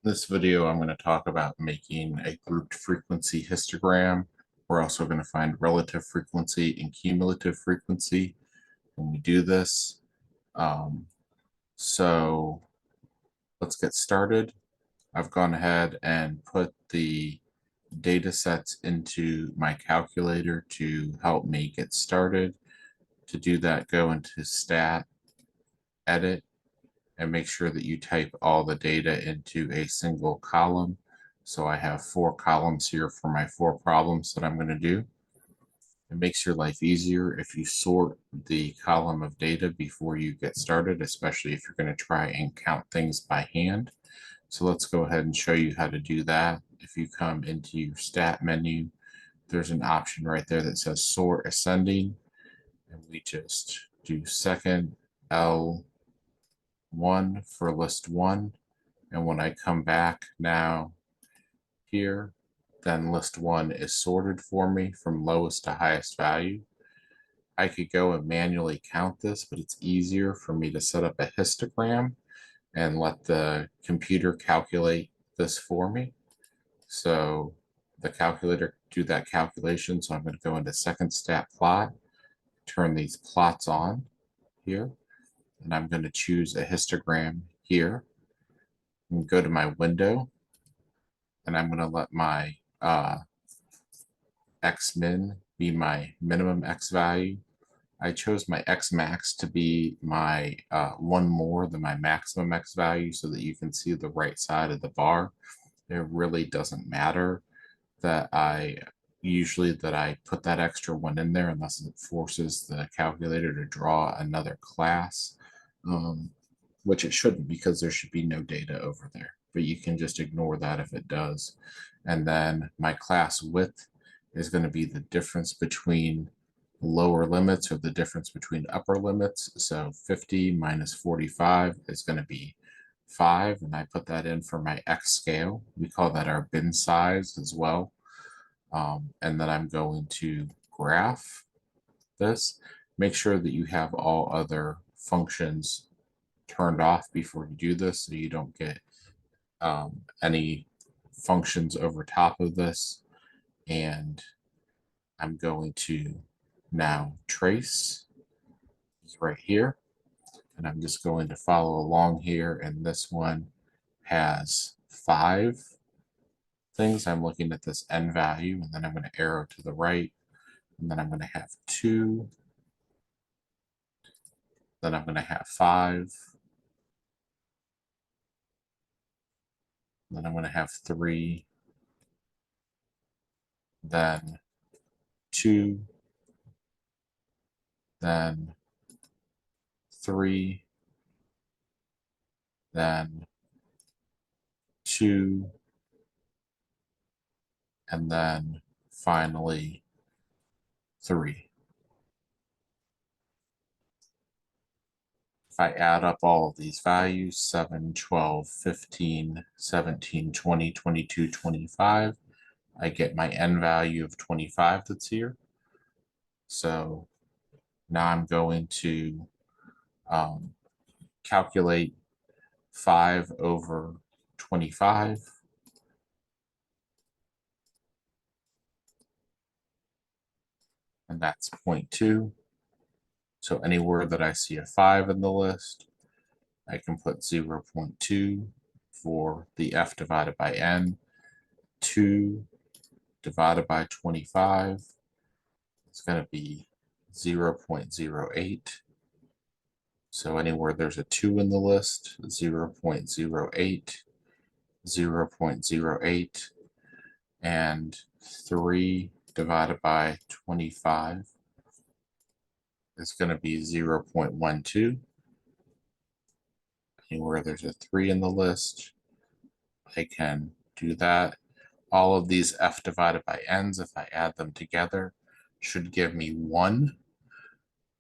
This video, I'm going to talk about making a grouped frequency histogram. We're also going to find relative frequency and cumulative frequency when we do this. So let's get started. I've gone ahead and put the data sets into my calculator to help me get started. To do that, go into Stat, Edit, and make sure that you type all the data into a single column. So I have 4 columns here for my 4 problems that I'm going to do. It makes your life easier if you sort the column of data before you get started, especially if you're going to try and count things by hand. So let's go ahead and show you how to do that. If you come into your stat menu, there's an option right there that says sort ascending, and we just do second L1 for list 1, and when I come back now here, then list 1 is sorted for me from lowest to highest value. I could go and manually count this, but it's easier for me to set up a histogram and let the computer calculate this for me. So the calculator do that calculation. So I'm going to go into second stat plot, turn these plots on here, and I'm going to choose a histogram here and go to my window, and I'm going to let my x min be my minimum x value. I chose my x max to be my one more than my maximum x value so that you can see the right side of the bar. It really doesn't matter that I put that extra one in there unless it forces the calculator to draw another class, which it shouldn't, because there should be no data over there, but you can just ignore that if it does. And then my class width is going to be the difference between lower limits or the difference between upper limits. So 50 minus 45 is going to be 5, and I put that in for my X scale. We call that our bin size as well. And then I'm going to graph this. Make sure that you have all other functions turned off before you do this, so you don't get any functions over top of this. And I'm going to now trace right here, and I'm just going to follow along here, and this one has 5 things. I'm looking at this n value, and then I'm going to arrow to the right, and then I'm going to have 2, then I'm going to have 5, then I'm going to have 3, then 2, then 3, then 2, and then finally 3. If I add up all of these values, 7, 12, 15, 17, 20, 22, 25, I get my n value of 25 that's here. So now I'm going to calculate 5 over 25. And that's 0.2. So anywhere that I see a 5 in the list, I can put 0.2 for the f divided by n. 2 divided by 25 is going to be 0.08. So anywhere there's a 2 in the list, 0.08, 0.08, and 3 divided by 25 is going to be 0.12. Anywhere there's a 3 in the list, I can do that. All of these f divided by n's, if I add them together, should give me 1.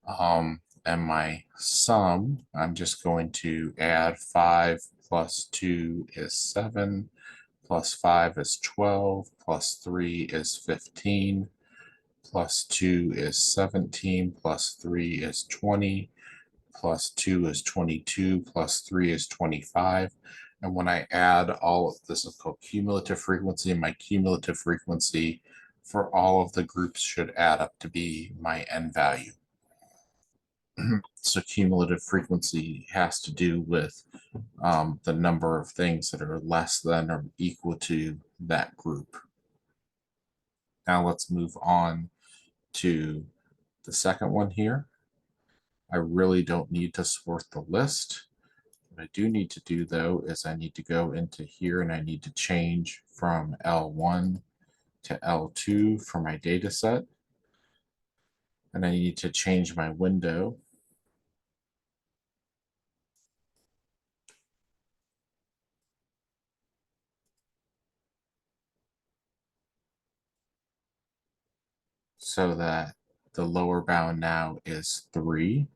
And my sum, I'm just going to add 5 plus 2 is 7, plus 5 is 12, plus 3 is 15, plus 2 is 17, plus 3 is 20, plus 2 is 22, plus 3 is 25. And when I add all of this is called cumulative frequency, my cumulative frequency for all of the groups should add up to be my n value. So cumulative frequency has to do with the number of things that are less than or equal to that group. Now let's move on to the second one here. I really don't need to sort the list. What I do need to do though is I need to go into here and I need to change from L1 to L2 for my data set. And I need to change my window so that the lower bound now is 3.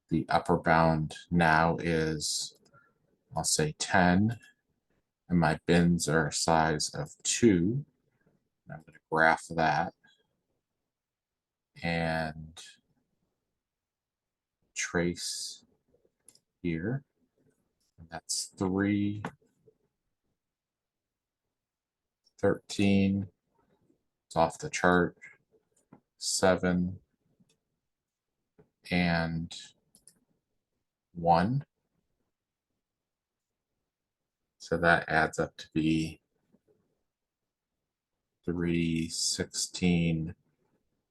The upper bound now is, I'll say 10. And my bins are a size of 2. I'm going to graph that and trace here. And that's 3, 13. It's off the chart. 7 and 1. So that adds up to be 3, 16,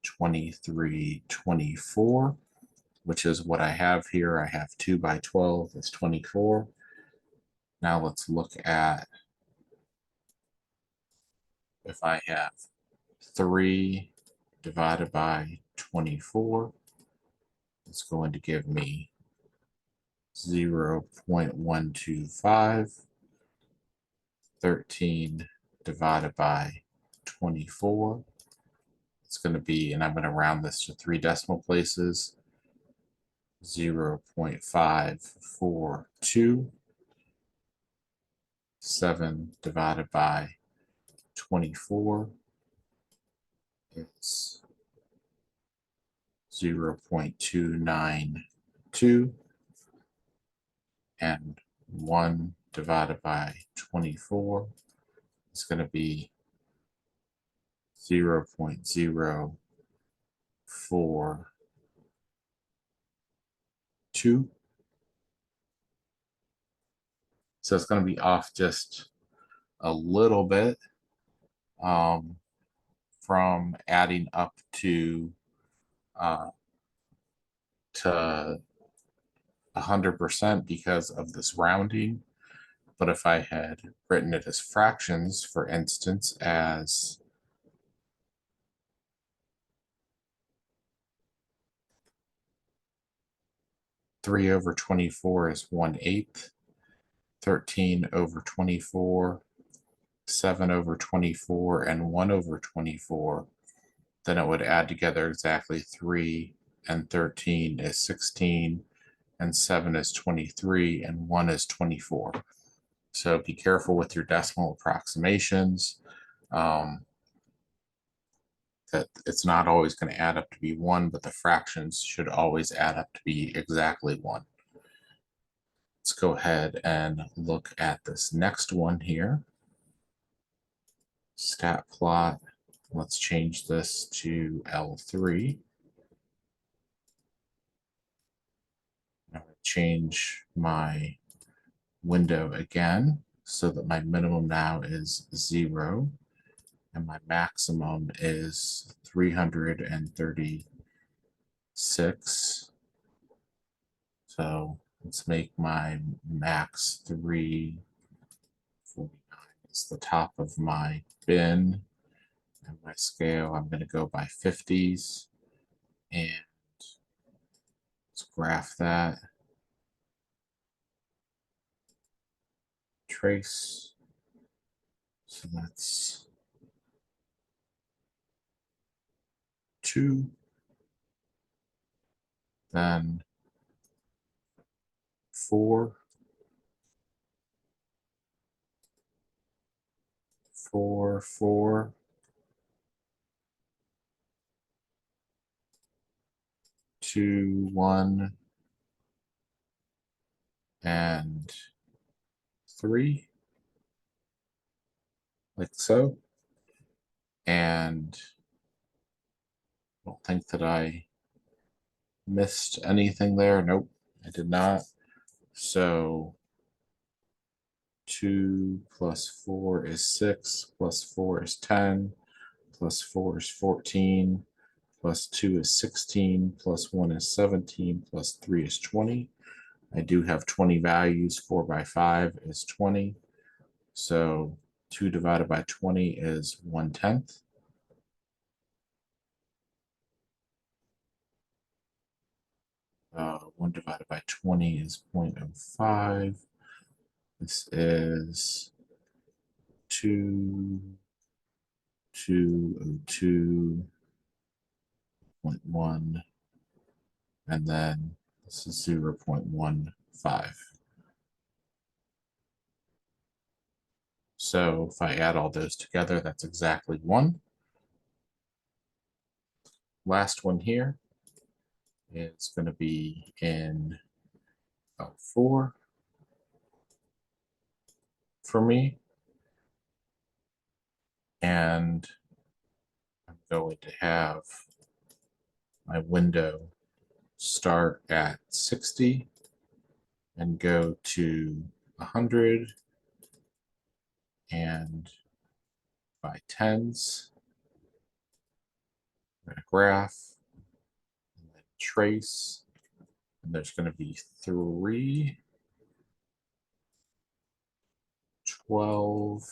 23, 24, which is what I have here. I have 2 by 12 is 24. Now let's look at if I have 3 divided by 24, it's going to give me 0.125. 13 divided by 24. It's going to be, and I'm going to round this to 3 decimal places, 0.542. 7 divided by 24. It's 0.292. And 1 divided by 24 is going to be 0.042. So it's going to be off just a little bit from adding up to 100% because of this rounding. But if I had written it as fractions, for instance, as 3 over 24 is 1/8, 13 over 24, 7 over 24, and 1 over 24, then it would add together exactly 3 and 13 is 16, and 7 is 23, and 1 is 24. So be careful with your decimal approximations. That it's not always going to add up to be 1, but the fractions should always add up to be exactly 1. Let's go ahead and look at this next one here. Stat plot. Let's change this to L3. I'm going to change my window again so that my minimum now is 0 and my maximum is 336. So let's make my max 349. It's the top of my bin. And my scale, I'm going to go by 50s. And let's graph that. Trace. So that's 2. Then 4. 4, 4. 2, 1. And 3, like so. And I don't think that I missed anything there. Nope, I did not. So 2 plus 4 is 6, plus 4 is 10, plus 4 is 14, plus 2 is 16, plus 1 is 17, plus 3 is 20. I do have 20 values. 4 by 5 is 20. So 2 divided by 20 is 1/10. 1 divided by 20 is 0.05. This is 2.202.1, and then this is 0.15. So if I add all those together, that's exactly 1. Last one here is going to be in 4 for me. And I'm going to have my window start at 60 and go to 100 and by tens. I'm going to graph and then trace. And there's going to be 3, 12,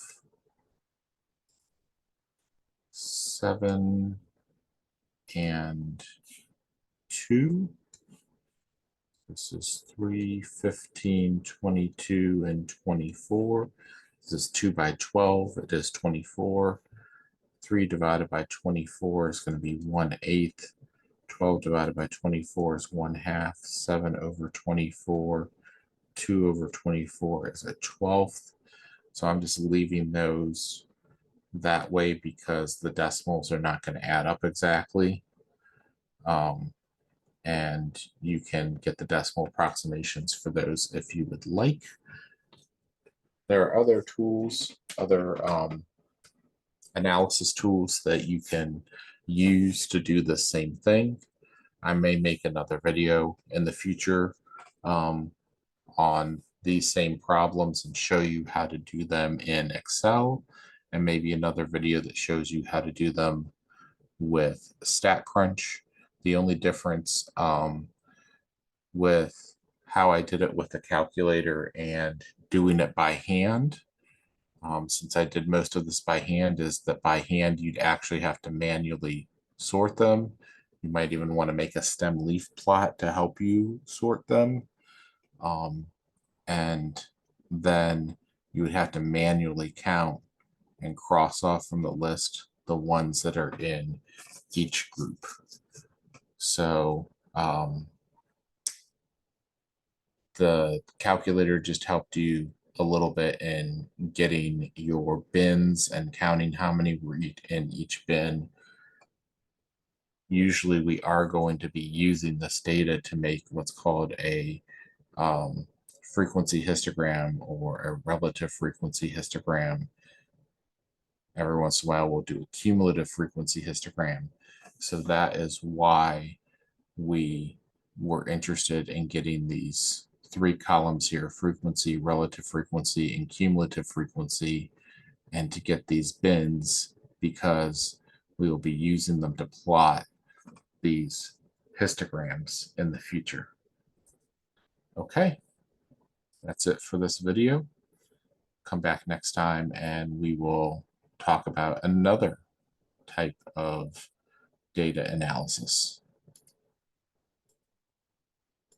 7, and 2. This is 3, 15, 22, and 24. This is 2 by 12. It is 24. 3 divided by 24 is going to be 1/8. 12 divided by 24 is 1/2. 7 over 24. 2 over 24 is a 12th. So I'm just leaving those that way because the decimals are not going to add up exactly. And you can get the decimal approximations for those if you would like. There are other tools, other analysis tools that you can use to do the same thing. I may make another video in the future on these same problems and show you how to do them in Excel, and maybe another video that shows you how to do them with StatCrunch. The only difference with how I did it with the calculator and doing it by hand, since I did most of this by hand, is that by hand you'd actually have to manually sort them. You might even want to make a stem leaf plot to help you sort them. And then you would have to manually count and cross off from the list the ones that are in each group. So the calculator just helped you a little bit in getting your bins and counting how many were in each bin. Usually we are going to be using this data to make what's called a frequency histogram or a relative frequency histogram. Every once in a while we'll do a cumulative frequency histogram. So that is why we were interested in getting these 3 columns here: frequency, relative frequency, and cumulative frequency, and to get these bins because we will be using them to plot these histograms in the future. Okay, that's it for this video. Come back next time and we will talk about another type of data analysis.